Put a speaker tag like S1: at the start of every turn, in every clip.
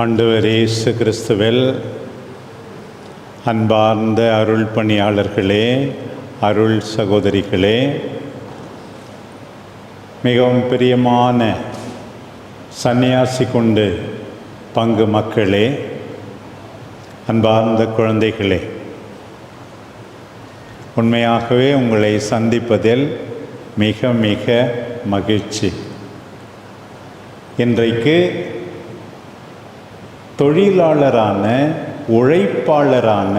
S1: ஆண்டவர் இயேசு கிறிஸ்துவில் அன்பார்ந்த அருள் பணியாளர்களே, அருள் சகோதரிகளே, மிகவும் பிரியமான சன்னியாசி கொண்டு பங்கு மக்களே, அன்பார்ந்த குழந்தைகளே, உண்மையாகவே உங்களை சந்திப்பதில் மிக மிக மகிழ்ச்சி. இன்றைக்கு தொழிலாளரான உழைப்பாளரான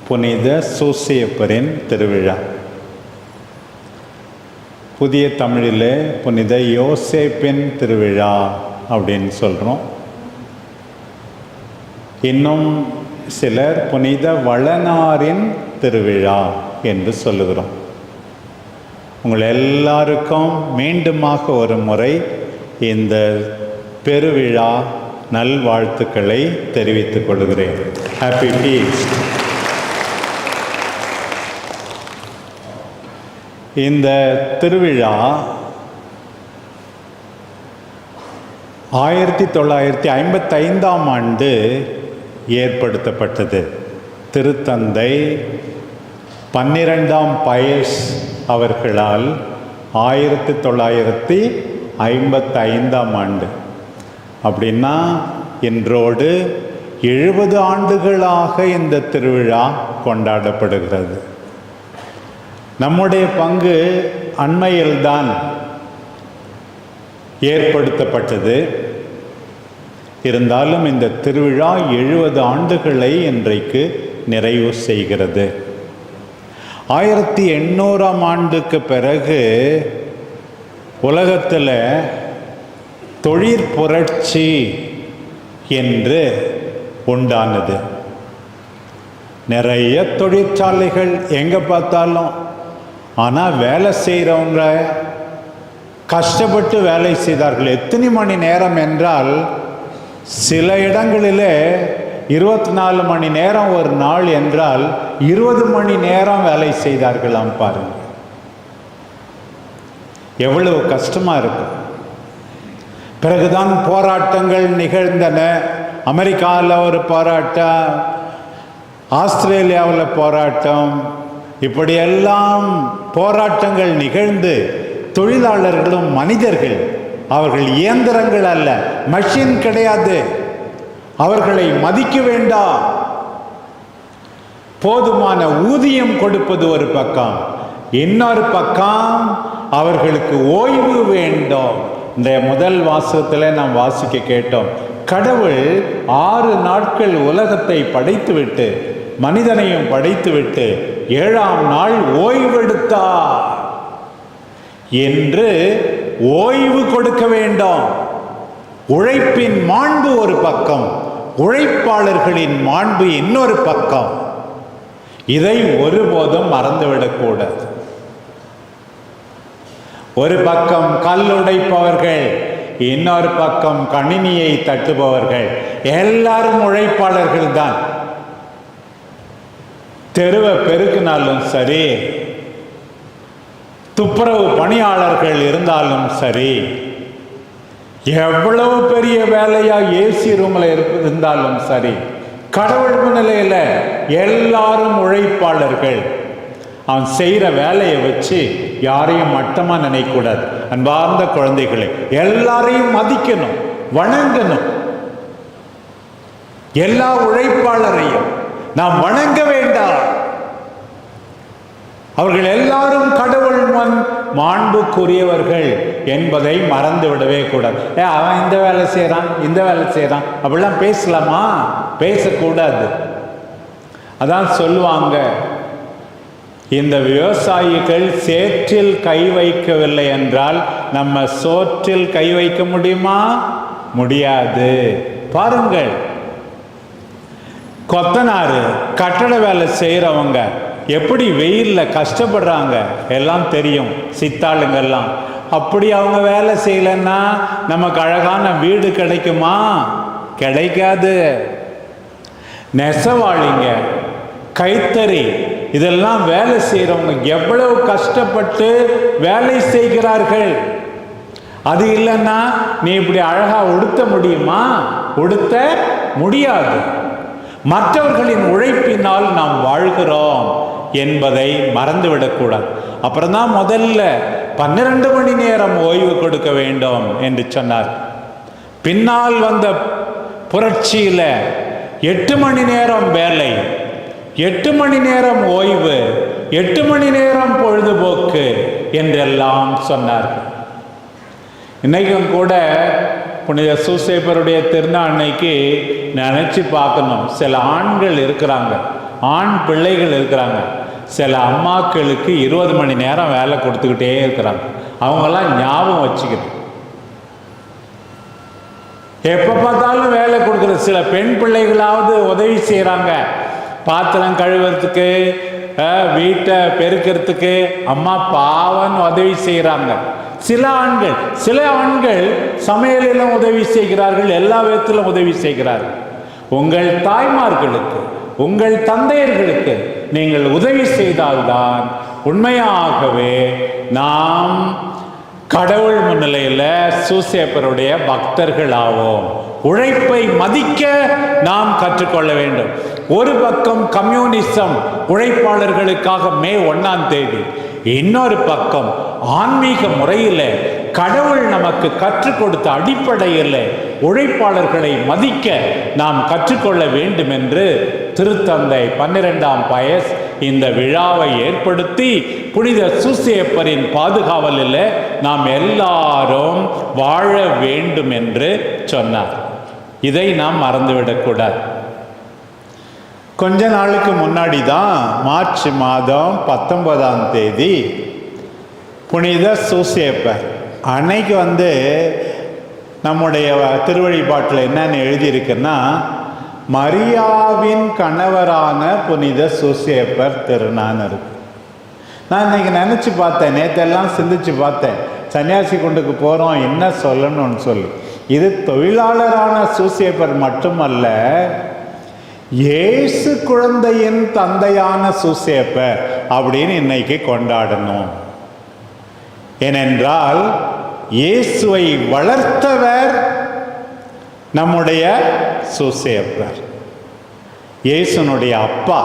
S1: புனித சூசையப்பரின் திருவிழா. புதிய தமிழில் புனித யோசேப்பின் திருவிழா அப்படின்னு சொல்கிறோம். இன்னும் சிலர் புனித வளனாரின் திருவிழா என்று சொல்லுகிறோம். உங்கள் எல்லாருக்கும் மீண்டுமாக ஒரு முறை இந்த பெருவிழா நல்வாழ்த்துக்களை தெரிவித்துக் கொள்கிறேன். Happy feast. இந்த திருவிழா 1955ஆம் ஆண்டு ஏற்படுத்தப்பட்டது. திருத்தந்தை 12ஆம் பயஸ் அவர்களால் 1955ஆம் ஆண்டு. அப்படின்னா இன்றோடு 70 ஆண்டுகளாக இந்த திருவிழா கொண்டாடப்படுகிறது. நம்முடைய பங்கு அண்மையில்தான் ஏற்படுத்தப்பட்டது. இருந்தாலும் இந்த திருவிழா 70 ஆண்டுகளை இன்றைக்கு நிறைவு செய்கிறது. 1800ஆம் ஆண்டுக்கு பிறகு உலகத்தில் தொழிற்புரட்சி என்று உண்டானது. நிறைய தொழிற்சாலைகள் எங்கே பார்த்தாலும். ஆனால் வேலை செய்கிறவங்க கஷ்டப்பட்டு வேலை செய்தார்கள். எத்தனை மணி நேரம் என்றால் சில இடங்களில் 24 மணி நேரம் ஒரு நாள் என்றால் 20 மணி நேரம் வேலை செய்தார்களாம். பாருங்கள் எவ்வளவு கஷ்டமாக இருக்கும். பிறகுதான் போராட்டங்கள் நிகழ்ந்தன. அமெரிக்காவில் ஒரு போராட்டம், ஆஸ்திரேலியாவில் போராட்டம், இப்படியெல்லாம் போராட்டங்கள் நிகழ்ந்து தொழிலாளர்களும் மனிதர்கள், அவர்கள் இயந்திரங்கள் அல்ல, மெஷின் கிடையாது, அவர்களை மதிக்க வேண்டாம், போதுமான ஊதியம் கொடுப்பது ஒரு பக்கம், இன்னொரு பக்கம் அவர்களுக்கு ஓய்வு வேண்டும். இந்த முதல் வாசகத்தில் நாம் வாசிக்க கேட்டோம். கடவுள் 6 நாட்கள் உலகத்தை படைத்துவிட்டு மனிதனையும் படைத்துவிட்டு 7ஆம் நாள் ஓய்வெடுத்தார் என்று ஓய்வு கொடுக்க வேண்டும். உழைப்பின் மாண்பு ஒரு பக்கம், உழைப்பாளர்களின் மாண்பு இன்னொரு பக்கம். இதை ஒருபோதும் மறந்துவிடக்கூடாது. ஒரு பக்கம் கல் உடைப்பவர்கள், இன்னொரு பக்கம் கணினியை தட்டுபவர்கள், எல்லாரும் உழைப்பாளர்கள் தான். தெருவை பெருக்கினாலும் சரி, துப்புரவு பணியாளர்கள் இருந்தாலும் சரி, எவ்வளவு பெரிய வேலையா ஏசி ரூம்ல இருந்தாலும் சரி, கடவுள் முன்னிலையில் எல்லாரும் உழைப்பாளர்கள். அவன் செய்கிற வேலையை வச்சு யாரையும் மட்டமா நினைக்கக்கூடாது. அன்பார்ந்த குழந்தைகளை, எல்லாரையும் மதிக்கணும், வணங்கணும். எல்லா உழைப்பாளரையும் நாம் வணங்க வேண்டாம். அவர்கள் எல்லாரும் கடவுள் முன் மாண்புக்குரியவர்கள் என்பதை மறந்து விடவே கூடாது. அவன் இந்த வேலை செய்யறான், இந்த வேலை செய்யறான், அப்படிலாம் பேசலாமா? பேசக்கூடாது. அதான் சொல்லுவாங்க, இந்த விவசாயிகள் சேற்றில் கை வைக்கவில்லை என்றால் நம்ம சோற்றில் கை வைக்க முடியுமா? முடியாது. பாருங்கள், கொத்தனாரு, கட்டட வேலை செய்கிறவங்க எப்படி வெயிலில் கஷ்டப்படுறாங்க எல்லாம் தெரியும், சித்தாளுங்கெல்லாம். அப்படி அவங்க வேலை செய்யலைன்னா நமக்கு அழகான வீடு கிடைக்குமா? கிடைக்காது. நெசவாளிங்க, கைத்தறி, இதெல்லாம் வேலை செய்கிறவங்க எவ்வளவு கஷ்டப்பட்டு வேலை செய்கிறார்கள். அது இல்லைன்னா நீ இப்படி அழகா உடுத்த முடியுமா? உடுத்த முடியாது. மற்றவர்களின் உழைப்பினால் நாம் வாழ்கிறோம் என்பதை மறந்துவிடக்கூடாது. அப்புறம் தான் முதல்ல 12 மணி நேரம் ஓய்வு கொடுக்க வேண்டும் என்று சொன்னார். பின்னால் வந்த புரட்சியில் 8 மணி நேரம் வேலை, 8 மணி நேரம் ஓய்வு, 8 மணி நேரம் பொழுதுபோக்கு என்றெல்லாம் சொன்னார். இன்னைக்கும் கூட புனித சூசேப்பருடைய திருநாள் அன்னைக்கு நினச்சி பார்க்கணும். சில ஆண்கள் இருக்கிறாங்க, ஆண் பிள்ளைகள் இருக்கிறாங்க, சில அம்மாக்களுக்கு 20 மணி நேரம் வேலை கொடுத்துக்கிட்டே இருக்கிறாங்க. அவங்கெல்லாம் ஞாபகம் வச்சுக்கணும். எப்போ பார்த்தாலும் வேலை கொடுக்குற சில பெண் பிள்ளைகளாவது உதவி செய்கிறாங்க, பாத்திரம் கழுவுறதுக்கு, வீட்டை பெருக்கிறதுக்கு அம்மா பாவன் உதவி செய்கிறாங்க. சில ஆண்கள் சமையலிலும் உதவி செய்கிறார்கள், எல்லா விதத்திலும் உதவி செய்கிறார்கள். உங்கள் தாய்மார்களுக்கு, உங்கள் தந்தையர்களுக்கு நீங்கள் உதவி செய்தால்தான் உண்மையாகவே நாம் கடவுள் முன்னிலையில் சூசேப்பருடைய பக்தர்கள் ஆவோம். உழைப்பை மதிக்க நாம் கற்றுக்கொள்ள வேண்டும். ஒரு பக்கம் கம்யூனிசம், உழைப்பாளர்களுக்காக மே 1ஆம் தேதி, இன்னொரு பக்கம் ஆன்மீக முறையில் கடவுள் நமக்கு கற்றுக் கொடுத்த அடிப்படையில் உழைப்பாளர்களை மதிக்க நாம் கற்றுக்கொள்ள வேண்டும் என்று திருத்தந்தை 12ஆம் பயஸ் இந்த விழாவை ஏற்படுத்தி புனித சூசேப்பரின் பாதுகாவலில் நாம் எல்லாரும் வாழ வேண்டும் என்று சொன்னார். இதை நாம் மறந்துவிடக்கூடாது. கொஞ்ச நாளுக்கு முன்னாடி தான் மார்ச் மாதம் 19ஆம் தேதி புனித சூசேப்பர் அன்னைக்கு நம்முடைய திருவழிபாட்டில் என்னன்னு எழுதியிருக்குன்னா, மரியாவின் கணவரான புனித சூசேப்பர் திருநாள் இருக்கு. நான் இன்னைக்கு நினச்சி பார்த்தேன், நேற்றெல்லாம் சிந்திச்சு பார்த்தேன், சன்னியாசி குண்டுக்கு போகிறோம் என்ன சொல்லணும்னு சொல்லி. இது தொழிலாளரான சூசேப்பர் மட்டுமல்ல, இயேசு குழந்தையின் தந்தையான சூசேப்பர் அப்படின்னு இன்னைக்கு கொண்டாடணும். ஏனென்றால் இயேசுவை வளர்த்தவர் நம்முடைய சூசேப்பர், இயேசுனுடைய அப்பா.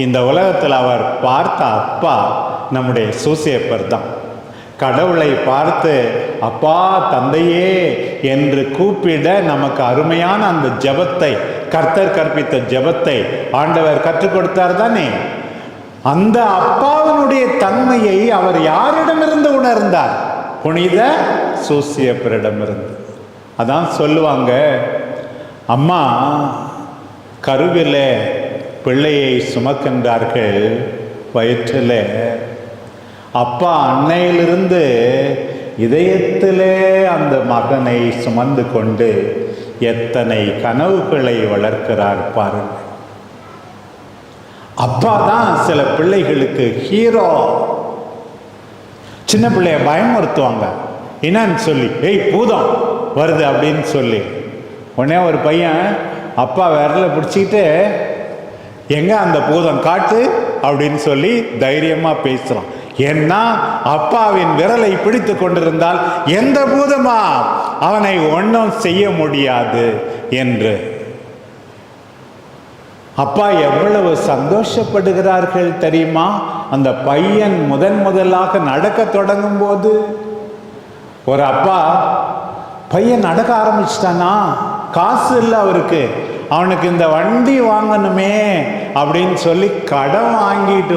S1: இந்த உலகத்தில் அவர் பார்த்த அப்பா நம்முடைய சூசேப்பர் தான். கடவுளை பார்த்து அப்பா தந்தையே என்று கூப்பிட நமக்கு அருமையான அந்த ஜெபத்தை, கர்த்தர் கற்பித்த ஜெபத்தை ஆண்டவர் கற்றுக் கொடுத்தார் தானே. அந்த அப்பாவினுடைய தன்மையை அவர் யாரிடமிருந்து உணர்ந்தார்? புனித சூசேப்பரிடமிருந்து. அதான் சொல்லுவாங்க, அம்மா கருவில பிள்ளையை சுமக்கின்றார்கள் வயிற்றில், அப்பா அன்னையிலிருந்து இதயத்திலே அந்த மகனை சுமந்து கொண்டு எத்தனை கனவுகளை வளர்க்கிறார் பாருங்கள். அப்பா தான் சில பிள்ளைகளுக்கு ஹீரோ. சின்ன பிள்ளைய பயமுறுத்துவாங்க என்னன்னு சொல்லி, ஏய் பூதம் வருது அப்படின்னு சொல்லி. உடனே ஒரு பையன் அப்பா விரலை பிடிச்சிக்கிட்டு எங்க அந்த பூதம் காட்டு அப்படின்னு சொல்லி தைரியமாக பேசுகிறான். ஏன்னா அப்பாவின் விரலை பிடித்து கொண்டிருந்தால் எந்த பூதமா அவனை ஒன்றும் செய்ய முடியாது என்று. அப்பா எவ்வளவு சந்தோஷப்படுகிறார்கள் தெரியுமா? அந்த பையன் முதலாக நடக்க தொடங்கும் போது ஒரு அப்பா, பையன் நடக்க ஆரம்பிச்சிட்டானா, காசு இல்லை அவருக்கு, அவனுக்கு இந்த வண்டி வாங்கணுமே அப்படின்னு சொல்லி கடன் வாங்கிட்டு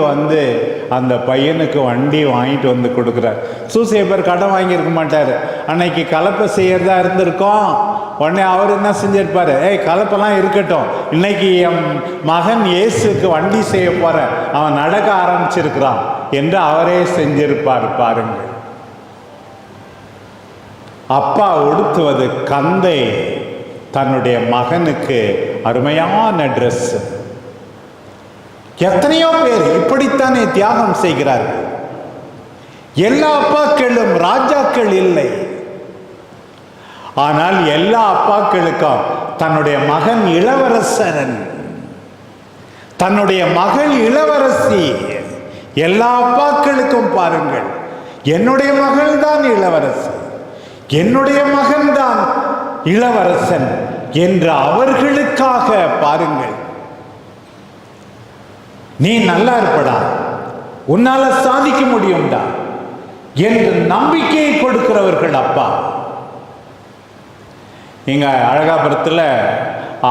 S1: அந்த பையனுக்கு வண்டி வாங்கிட்டு கொடுக்குறார். சூசேப்பர் கடன் வாங்கியிருக்க மாட்டார், அன்னைக்கு கலப்பை செய்யறதா இருந்திருக்கோம். உடனே அவர் என்ன செஞ்சிருப்பாரு, ஏய் கலப்பெல்லாம் இருக்கட்டும், இன்னைக்கு என் மகன் இயேசுக்கு வண்டி செய்ய போற, அவன் நடக்க ஆரம்பிச்சிருக்கிறான் என்று அவரே செஞ்சிருப்பார் பாருங்கள். அப்பா உடுத்துவது கந்தை தன்னுடைய மகனுக்கு அருமையான ட்ரெஸ். எத்தனையோ பேர் இப்படித்தானே தியாகம் செய்கிறார்கள். எல்லா அப்பாக்களும் ராஜாக்கள் இல்லை, ஆனால் எல்லா அப்பாக்களுக்கும் தன்னுடைய மகன் இளவரசன், தன்னுடைய மகள் இளவரசி. எல்லா அப்பாக்களுக்கும் பாருங்கள், என்னுடைய மகள் தான் இளவரசி, என்னுடைய மகன் தான் இளவரசன் என்று அவர்களுக்காக பாருங்கள். நீ நல்லா இருப்படா, உன்னால சாதிக்க முடியும்டா என்று நம்பிக்கையை கொடுக்கிறவர்கள் அப்பா. இங்க அழகாபுரத்தில்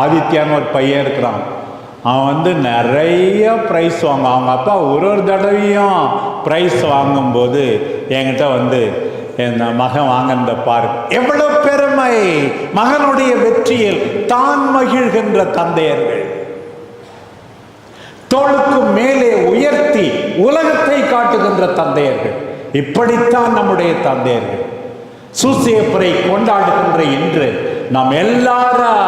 S1: ஆதித்யான்னு ஒரு பையன் இருக்கிறான். அவன் நிறைய ப்ரைஸ் வாங்க. அவங்க அப்பா ஒரு தடவையும் ப்ரைஸ் வாங்கும்போது என்கிட்ட என் மகன் வாங்கின்ற பாரு, எவ்வளவு பெருமை! மகனுடைய வெற்றியில் தான் மகிழ்கின்ற தந்தையர்கள், தோளுக்கு மேலே உயர்த்தி உலகத்தை காட்டுகின்ற தந்தையர்கள். இப்படித்தான் நம்முடைய தந்தையர்கள். சூசேப்பரை கொண்டாடுகின்ற இன்று நாம் எல்லாரும்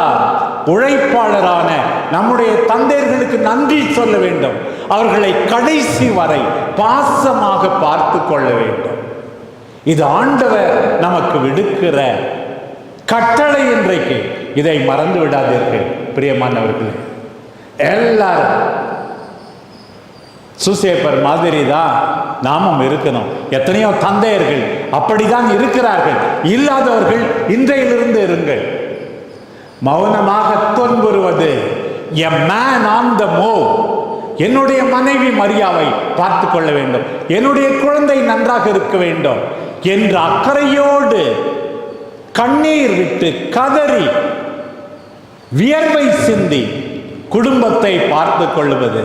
S1: உழைப்பாளரான நம்முடைய தந்தையர்களுக்கு நன்றி சொல்ல வேண்டும். அவர்களை கடைசி வரை பாசமாக பார்த்து கொள்ள வேண்டும். இது ஆண்டவர் நமக்கு விடுக்கிற கட்டளை. இன்றைக்கு இதை மறந்து விடாதீர்கள் பிரியமானவர்களே. எல்லாரும் சூசேப்பர் மாதிரி தான் நாமும் இருக்கணும். எத்தனையோ தந்தையர்கள் அப்படிதான் இருக்கிறார்கள். இல்லாதவர்கள் இன்றையிலிருந்து இருங்கள். மௌனமாக துன்புறுவது, a man on the move. என்னுடைய மனைவி மரியாவை பார்த்து கொள்ள வேண்டும், என்னுடைய குழந்தை நன்றாக இருக்க வேண்டும் என்ற அக்கறையோடு கண்ணீர் விட்டு கதறி வியர்வை சிந்தி குடும்பத்தை பார்த்து கொள்வது.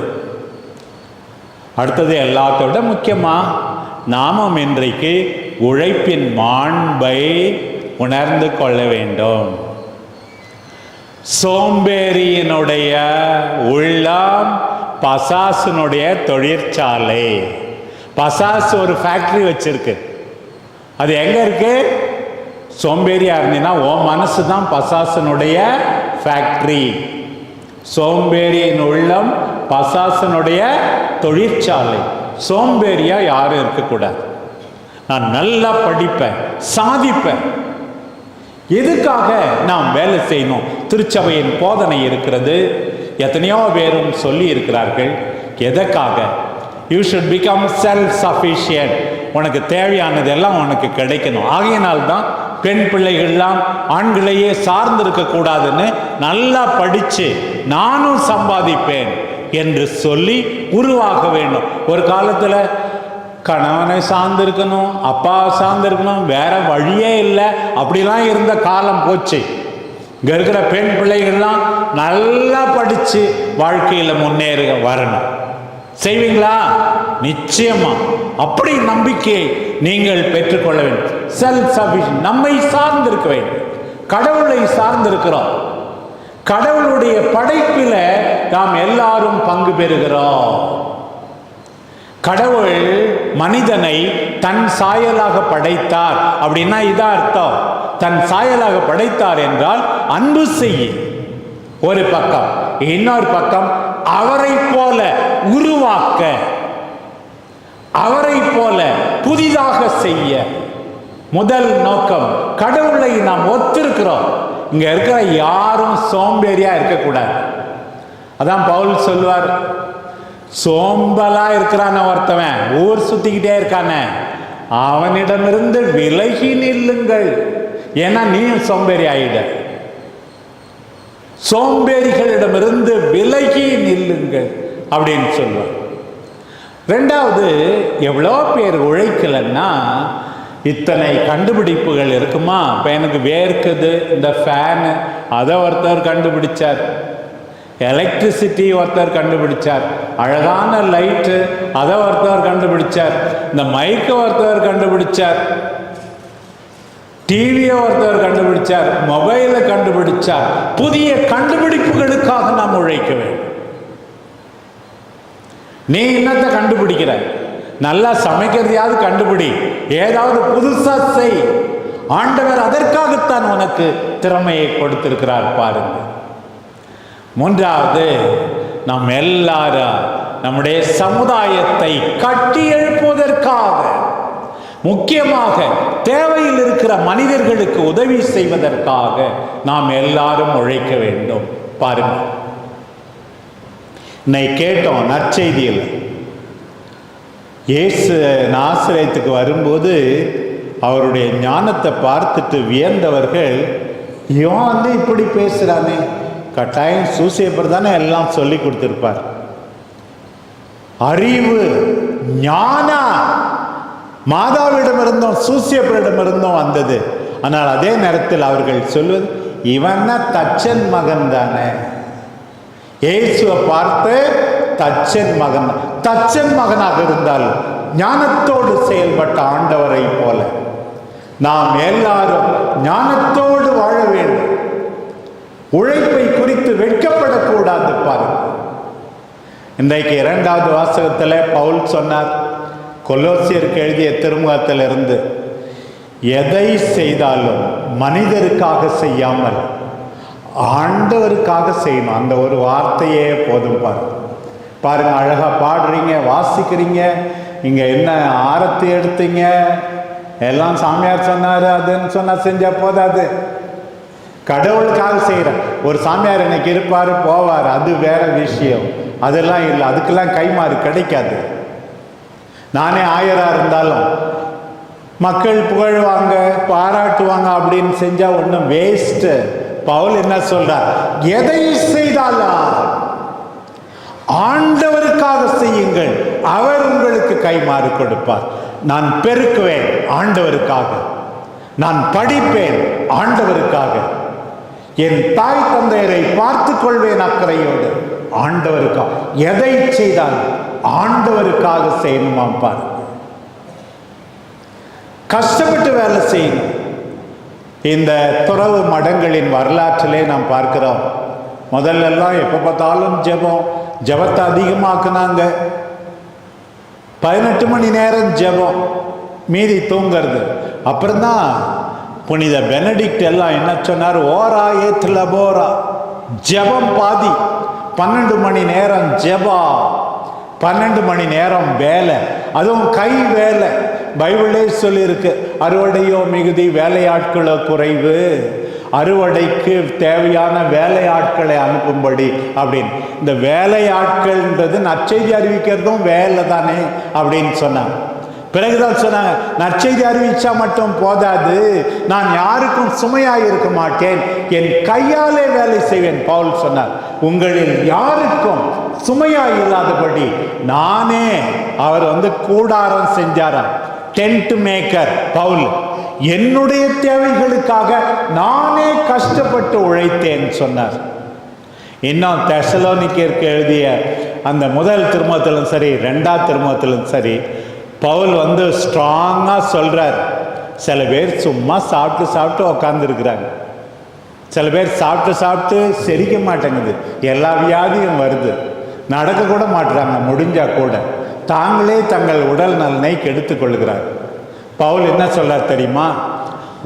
S1: அடுத்தது எல்லாத்தோட முக்கியமா நாமும் இன்றைக்கு உழைப்பின் மாண்பை உணர்ந்து கொள்ள வேண்டும். சோம்பேறியினுடைய உள்ளம் பசாசனுடைய தொழிற்சாலை. பசாசு ஒரு ஃபேக்டரி வச்சிருக்கு. அது எங்க இருக்கு? சோம்பேறியா இருந்தீங்கன்னா உன் மனசு தான் பசாசனுடைய ஃபேக்டரி. சோம்பேறியின் உள்ளம் பசாசனுடைய தொழிற்சாலை. சோம்பேறியா யாரும் இருக்கக்கூடாது. நான் நல்லா படிப்பேன், சாதிப்பேன். எதுக்காக நாம் வேலை செய்யணும்? திருச்சபையின் போதனை இருக்கிறது. எத்தனையோ பேரும் சொல்லி இருக்கிறார்கள். எதற்காக? You should become self sufficient. உனக்கு தேவையானதெல்லாம் உனக்கு கிடைக்கணும். ஆகையினால்தான் பெண் பிள்ளைகள்லாம் ஆண்களையே சார்ந்து இருக்கக்கூடாதுன்னு நல்லா படித்து நானும் சம்பாதிப்பேன் என்று சொல்லி உருவாக வேண்டும். ஒரு காலத்தில் கணவனை சார்ந்திருக்கணும், அப்பா சார்ந்திருக்கணும், வேற வழியே இல்லை, அப்படிலாம் இருந்த காலம் போச்சு. இங்கே இருக்கிற பெண் பிள்ளைகள்லாம் நல்லா படித்து வாழ்க்கையில் முன்னேற வரணும். செய்வீங்களா? நிச்சயமா. அப்படி நம்பிக்கையை நீங்கள் பெற்றுக்கொள்ள வேண்டும். செல்ஃப் சஃபிஷியன்ட், நம்மை சார்ந்திருக்க வேண்டும். கடவுளை சார்ந்திருக்கிறோம். கடவுளுடைய படைப்பில் நாம் எல்லாரும் பங்கு பெறுகிறோம். கடவுள் மனிதனை தன் சாயலாக படைத்தார். அப்படின்னா இதான் அர்த்தம். தன் சாயலாக படைத்தார் என்றால் அன்பு செய்ய ஒரு பக்கம், இன்னொரு பக்கம் அவரை போல உருவாக்க, அவரை போல புதிதாக செய்ய. முதல் நோக்கம், கடவுளை நாம் ஒத்திருக்கிறோம். இங்க இருக்கிற யாரும் சோம்பேறியா இருக்கக்கூடாது. அதான் பவுல் சொல்லுவார், சோம்பலா இருக்கிறான ஒருத்தவன், ஊர் சுத்திக்கிட்டே இருக்கானே, அவனிடமிருந்து விலகி நில்லுங்கள். ஏன்னா நீயும் சோம்பேறி ஆயிட. சோம்பேறிகளிடமிருந்து விலகி நில்லுங்கள் அப்படின்னு சொல்லுவார். ரெண்டாவது, எவ்வளோ பேர் உழைக்கலன்னா இத்தனை கண்டுபிடிப்புகள் இருக்குமா? இப்போ எனக்கு வேர்க்குது, இந்த ஃபேனு அதை ஒருத்தர் கண்டுபிடிச்சார், எலக்ட்ரிசிட்டி ஒருத்தர் கண்டுபிடிச்சார், அழகான லைட்டு அதை ஒருத்தர் கண்டுபிடிச்சார், இந்த மைக்கை ஒருத்தர் கண்டுபிடிச்சார், டிவியை ஒருத்தர் கண்டுபிடிச்சார், மொபைலை கண்டுபிடிச்சார். புதிய கண்டுபிடிப்புகளுக்காக நாம் உழைக்க வேண்டும். நீ என்னத்தை கண்டுபிடிக்கிற? நல்லா சமைக்கிறதையாவது கண்டுபிடி, ஏதாவது புதுசா செய். ஆண்டவர் அதற்காகத்தான் உனக்கு திறமையை கொடுத்திருக்கிறார் பாருங்க. மூன்றாவது, நாம் எல்லாரும் நம்முடைய சமுதாயத்தை கட்டி எழுப்புவதற்காக, முக்கியமாக தேவையில் இருக்கிற மனிதர்களுக்கு உதவி செய்வதற்காக நாம் எல்லாரும் உழைக்க வேண்டும். பாருங்க, இன்னைக்கு கேட்டோம் நற்செய்தியில், இயேசு நாசரேத்துக்கு வரும்போது அவருடைய ஞானத்தை பார்த்துட்டு வியந்தவர்கள் இவன் வந்து இப்படி பேசுறானே. கட்டாயம் சூசேப்பர் தானே எல்லாம் சொல்லி கொடுத்திருப்பார். அறிவு ஞானம் மாதாவிடமிருந்தும் சூசேப்பரிடமிருந்தும் வந்தது. ஆனால் அதே நேரத்தில் அவர்கள் சொல்வது, இவன் தச்சன் மகன் தானே. இயேசுவை பார்த்து தச்சன் மகன், தச்சன் மகனாக இருந்தால் ஞானத்தோடு செயல்பட்ட ஆண்டவரை போல நாம் எல்லாரும் ஞானத்தோடு வாழ வேண்டும். உழைப்பை குறித்து வெட்கப்படக்கூடாது. பாருங்க, இன்றைக்கு 2வது வாசகத்தில் பவுல் சொன்னார், கொலோசியருக்கு எழுதிய திருமுகத்திலிருந்து, எதை செய்தாலும் மனிதருக்காக செய்யாமல் ஆண்டவருக்காக செய்யணும். அந்த ஒரு வார்த்தையே போதும். பாருங்க, அழகா பாடுறீங்க, வாசிக்கிறீங்க, இங்க என்ன ஆரத்தி எடுத்தீங்க, எல்லாம் சாமியார் சொன்னாரு, அதுன்னு சொன்னா செஞ்சா போதாது. கடவுளுக்காக செய்யற ஒரு சாமியார் இன்னைக்கு இருப்பாரு போவார், அது வேற விஷயம். அதெல்லாம் இல்லை, அதுக்கெல்லாம் கைமாறு கிடைக்காது. நானே ஆயரா இருந்தாலும் மக்கள் புகழ்வாங்க, பாராட்டுவாங்க அப்படின்னு செஞ்சா ஒன்றும் வேஸ்ட். பவுல் என்ன சொல்றார், எதை செய்தாலும் ஆண்டவருக்காக செய்யுங்கள், அவர் உங்களுக்கு கைமாறு கொடுப்பார். நான் பெருக்குவேன் ஆண்டவருக்காக, நான் படிப்பேன் ஆண்டவருக்காக, என் தாய் தந்தையரை பார்த்து கொள்வேன் அக்கறையோடு ஆண்டவருக்காக. எதை செய்தால் ஆண்டவருக்காக செய்யணுமாம். பாரு, கஷ்டப்பட்டு வேலை செய்யணும். இந்த துறவு மடங்களின் வரலாற்றிலே நாம் பார்க்கிறோம். முதல்லலாம் எப்போ பார்த்தாலும் ஜெபத்தை அதிகமாக்குனாங்க. 18 மணி நேரம் ஜெபம், மீதி தூங்கிறது. அப்புறம்தான் புனித பெனடிக்ட் எல்லாம் என்ன சொன்னார், ஓரா ஏத்துல போரா, ஜெபம் பாதி. 12 மணி நேரம் ஜெபம், 12 மணி நேரம் வேலை, அதுவும் கை வேலை. பைபிளே சொல்லியிருக்கு, அறுவடையோ மிகுதி வேலையாட்களோ குறைவு, அறுவடைக்கு தேவையான வேலையாட்களை அனுப்பும்படி அப்படின்னு. இந்த வேலையாட்கள்ன்றது நற்செய்தி அறிவிக்கிறதும் வேலை தானே அப்படின்னு சொன்னாங்க. பிறகுதான் சொன்னாங்க, நற்செய்தி அறிவிச்சா மட்டும் போதாது, நான் யாருக்கும் சுமையாக இருக்க மாட்டேன், என் கையாலே வேலை செய்வேன். பவுல் சொன்னார், உங்களில் யாருக்கும் சுமையாக இல்லாதபடி நானே. அவர் கூடாரம் செஞ்சாராம், டென்ட் மேக்கர் பவுல். என்னுடைய தேவைகளுக்காக நானே கஷ்டப்பட்டு உழைத்தேன் சொன்னார். இன்னும் தெசலோனிக்கேற்கு எழுதிய அந்த முதல் திருமுகத்திலும் சரி, 2ஆம் திருமுகத்திலும் சரி, பவுல் ஸ்ட்ராங்காக சொல்றார். சில பேர் சும்மா சாப்பிட்டு உக்காந்துருக்கிறாங்க. சில பேர் சாப்பிட்டு செரிக்க மாட்டேங்குது, எல்லா வியாதியும் வருது, நடக்க கூட மாட்டுறாங்க, முடிஞ்சா கூட தாங்களே தங்கள் உடல் நலனை கெடுத்துக் கொள்கிறார். பவுல் என்ன சொல்றார் தெரியுமா,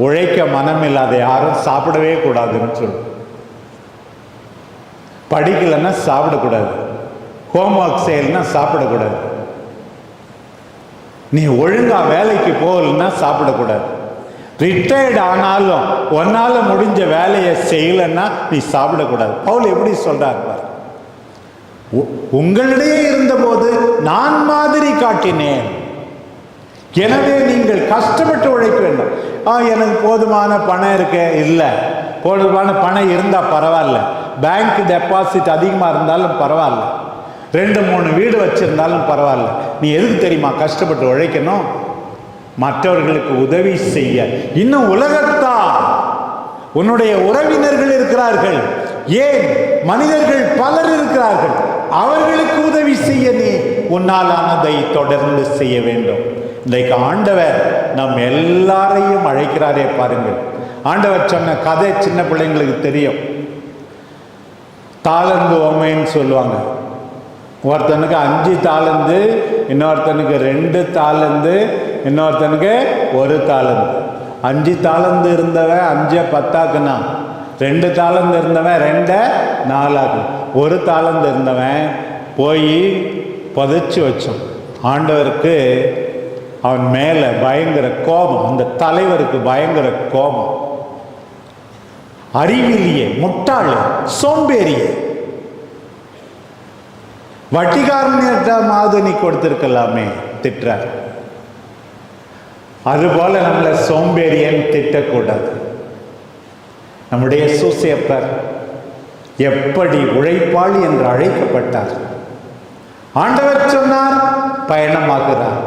S1: உழைக்க மனம் இல்லாத யாரும் சாப்பிடவே கூடாதுன்னு சொல்லு. படிக்கலைன்னா சாப்பிடக்கூடாது, ஹோம்ஒர்க் செய்யலைன்னா சாப்பிடக்கூடாது, நீ ஒழுங்கா வேலைக்கு போகலன்னா சாப்பிடக்கூடாது, ரிட்டையர்டு ஆனாலும் ஒன்னால முடிஞ்ச வேலையை செய்யலைன்னா நீ சாப்பிடக்கூடாது. பவுல் எப்படி சொல்றார், உங்களிடையே இருந்தபோது நான் மாதிரி காட்டினேன், எனவே நீங்கள் கஷ்டப்பட்டு உழைக்க வேண்டும். எனக்கு போதுமான பணம் இருக்க, இல்லை, போதுமான பணம் இருந்தால் பரவாயில்ல, பேங்க் டெபாசிட் அதிகமாக இருந்தாலும் பரவாயில்ல, 2-3 வீடு வச்சிருந்தாலும் பரவாயில்ல, நீ எதுக்கு தெரியுமா கஷ்டப்பட்டு உழைக்கணும், மற்றவர்களுக்கு உதவி செய்ய. இன்னும் உலகத்தா உன்னுடைய உறவினர்கள் இருக்கிறார்கள், ஏன் மனிதர்கள் பலர் இருக்கிறார்கள், அவர்களுக்கு உதவி செய்ய நீ உன்னாலானதை தொடர்ந்து செய்ய வேண்டும். இன்றைக்கு ஆண்டவர் நம் எல்லாரையும் அழைக்கிறாரே பாருங்கள். ஆண்டவர் சொன்ன கதை சின்ன பிள்ளைங்களுக்கு தெரியும். தாளந்து ஓமைன்னு சொல்லுவாங்க. ஒருத்தனுக்கு 5 தாளந்து, இன்னொருத்தனுக்கு 2 தாளந்து, இன்னொருத்தனுக்கு 1 தாளந்து. 5 தாளந்து இருந்தவன் 5 10ஆக்குனா, 2 தாளந்து இருந்தவன் 2 4ஆக்குனா, 1 தாளந்து இருந்தவன் போய் புதைச்சி வச்சான். ஆண்டவருக்கு அவன் மேலே பயங்கர கோபம், அந்த தலைவருக்கு பயங்கர கோபம். அறிவிலியே, முட்டாளு, சோம்பேறியே, வட்டிகாரனிடமாவது நீ கொடுத்திருக்கலாமே திட்டுறார். அதுபோல நம்மளை சோம்பேறியன்னு திட்டக்கூடாது. நம்முடைய சூசேப்பர் எப்படி உழைப்பாளி என்று அழைக்கப்பட்டார். ஆண்டவர் சொன்னார், பயணமாகிறார்.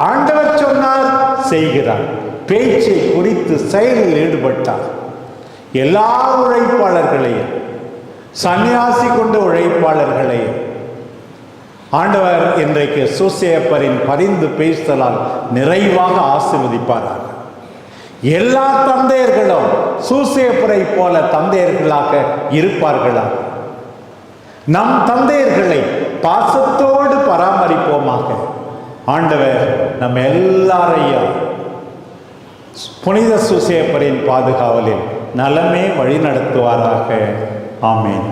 S1: ஆண்டவர் சொன்னார், செய்கிறார். பேச்சை குறித்து செயலில் ஈடுபட்டார். எல்லா உழைப்பாளர்களையும், சன்னியாசி கொண்ட உழைப்பாளர்களையும் ஆண்டவர் இன்றைக்கு சூசேப்பரின் பரிந்து பேசுதலால் நிறைவாக ஆசீர்வதிப்பார்கள். எல்லா தந்தையர்களும் சூசேப்பரை போல தந்தையர்களாக இருப்பார்களா? நம் தந்தையர்களை பாசத்தோடு பராமரிப்போமாக. ஆண்டவர் நம்ம எல்லாரையும் புனித சூசேப்பரின் பாதுகாவலில் நலமே வழி நடத்துவாராக. ஆமேன்.